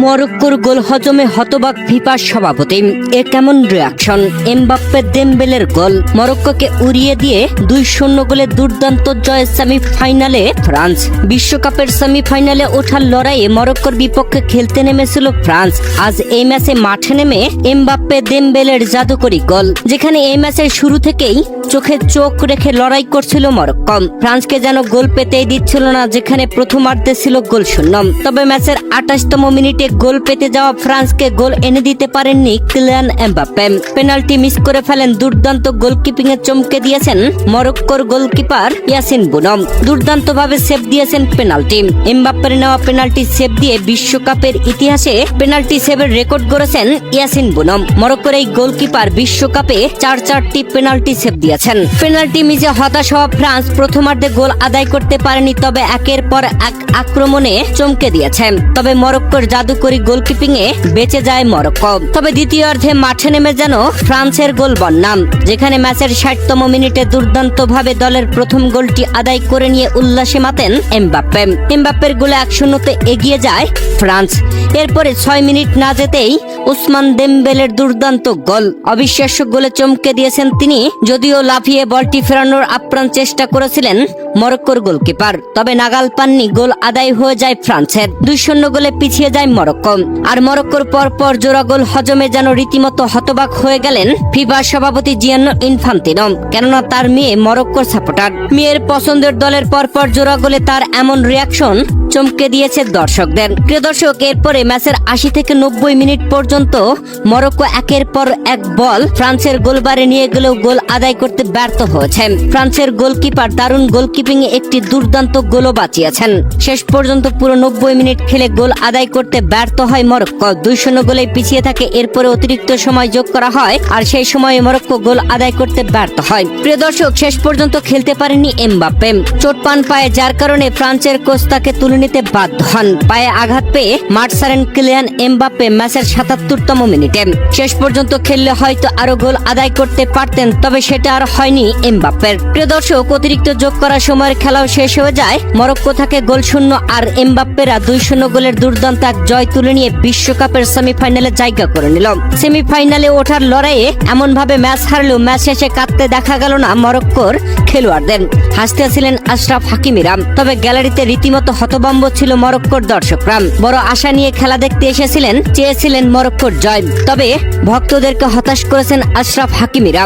মরক্কোর গোল হজমে হতবাক ফিফার সভাপতি। এ কেমন রিয়াকশন? এমবাপ্পে দেমবেলের গোল মরক্কোকে উড়িয়ে দিয়ে 2-0 গোলে দুর্দান্ত জয় সেমিফাইনালে ফ্রান্স। বিশ্বকাপের সেমিফাইনালে ওঠার লড়াইয়ে মরক্কোর বিপক্ষে খেলতে নেমেছিল ফ্রান্স। আজ এই ম্যাচে মাঠে নেমে এমবাপ্পে দেমবেলের জাদুকরী গোল, যেখানে এই ম্যাচের শুরু থেকেই চোখে চোখ রেখে লড়াই করছিল মরক্কো। ফ্রান্সকে যেন গোল পেতেই দিচ্ছিল না, যেখানে প্রথমার্ধে ছিল গোল শূন্য। তবে ম্যাচের 28তম মিনিটে গোল পেতে যাওয়া ফ্রান্সকে গোল এনে দিতে পারেননি কিলিয়ান এমবাপ্পে। পেনাল্টি মিস করে ফেলেন। দুর্দান্ত গোলকিপিং এ চমকে দিয়েছেন মরক্কোর গোলকিপার ইয়াসিন বুনো। দুর্দান্তভাবে সেভ দিয়েছেন পেনাল্টি। এমবাপ্পের নেওয়া পেনাল্টি সেভ দিয়ে বিশ্বকাপের ইতিহাসে পেনাল্টি সেভের রেকর্ড গড়েছেন ইয়াসিন বুনো। মরক্কোর এই গোলকিপার বিশ্বকাপে 4টি পেনাল্টি সেভ দিয়েছেন। পেনাল্টি মিসে হতাশ হওয়া ফ্রান্স প্রথমার্ধে গোল আদায় করতে পারেনি, তবে একের পর এক আক্রমণে চমকে দিয়েছে। তবে মরক্কোর জাদুকরী গোলকিপিং এ বেঁচে যায় মরক্কো। তবে দ্বিতীয়ার্ধে মাঠে নেমে যেন ফ্রান্সের গোল বন্যা, যেখানে ম্যাচের 60তম মিনিটে দুর্দান্তভাবে দলের প্রথম গোলটি আদায় করে নিয়ে উল্লাসে মাতেন এমবাপ্পে। এমবাপ্পের গোলে 1-0 এগিয়ে যায় ফ্রান্স। এরপরে 6 মিনিট না যেতেই ওসমান দেমবেলের দুর্দান্ত গোল। অবিশ্বাস্য গোলে চমকে দিয়েছেন তিনি। যদিও লাফিয়ে বলটি ফেরানোর আপ্রাণ চেষ্টা করেছিলেন মরক্কোর গোলকিপার, তবে নাগাল পাননি। গোল আদায় হয়ে যায় ফ্রান্সের। 2-0 গোলে পিছিয়ে যায় মরক্কো। আর মরক্কোর পরপর জোড়া গোল হজমে যেন রীতিমতো হতবাক হয়ে গেলেন ফিফা সভাপতি জিয়ানি ইনফান্তিনো, কেননা তার মেয়ে মরক্কোর সাপোর্টার। মেয়ের পছন্দের দলের পরপর জোড়া গোলে তার এমন রিয়াকশন চমকে দিয়েছে দর্শকদের। প্রিয় দর্শক, এরপরে ম্যাচের 80 থেকে 90 মিনিট পর্যন্ত মরক্কো একের পর এক বল ফ্রান্সের গোলবারে নিয়ে গেলেও গোল আদায় করতে ব্যর্থ হয়েছে। ফ্রান্সের গোলকিপার দারুণ গোলকিপিং এ একটি দুর্দান্ত গোলও বাঁচিয়েছেন। শেষ পর্যন্ত পুরো 90 মিনিট খেলে গোল আদায় করতে ব্যর্থ হয় মরক্কো। 2-0 গোলে পিছিয়ে থাকে। এরপরে অতিরিক্ত সময় যোগ করা হয়, আর সেই সময়ে মরক্কো গোল আদায় করতে ব্যর্থ হয়। প্রিয় দর্শক, শেষ পর্যন্ত খেলতে পারেননি এমবাপ্পে। চোট পান পায়ে, যার কারণে ফ্রান্সের কোচ তাকে তুলে নিতে বাধ্য হন। পায়ে আঘাত পেয়ে মাঠ ছাড়েন কিলিয়ান এমবাপ্পে ম্যাচের 77তম মিনিটে। শেষ পর্যন্ত খেললে হয়তো আরো গোল আদায় করতে পারতেন, তবে সেটা আর হয়নি এমবাপ্পের। প্রিয় দর্শক, অতিরিক্ত যোগ করার সময়ের খেলাও শেষ হয়ে যায়। মরক্কো থাকে গোল শূন্য, আর এমবাপ্পেরা 2-0 গোলের দুর্দান্ত এক জয় তুলে নিয়ে বিশ্বকাপের সেমিফাইনালে জায়গা করে নিল। সেমিফাইনালে ওঠার লড়াইয়ে এমন ভাবে ম্যাচ হারলেও ম্যাচ শেষে কাঁদতে দেখা গেল না মরক্কোর খেলোয়াড়দের। হাসতে ছিলেন আশরাফ হাকিমিরা। তবে গ্যালারিতে রীতিমতো হতভম্ব ছিল মরক্কোর দর্শকরা। বড় আশা নিয়ে খেলা দেখতে এসেছিলেন, চেয়েছিলেন মরক্কোর জয়। তবে ভক্তদেরকে হতাশ করেছেন আশরাফ হাকিমিরা।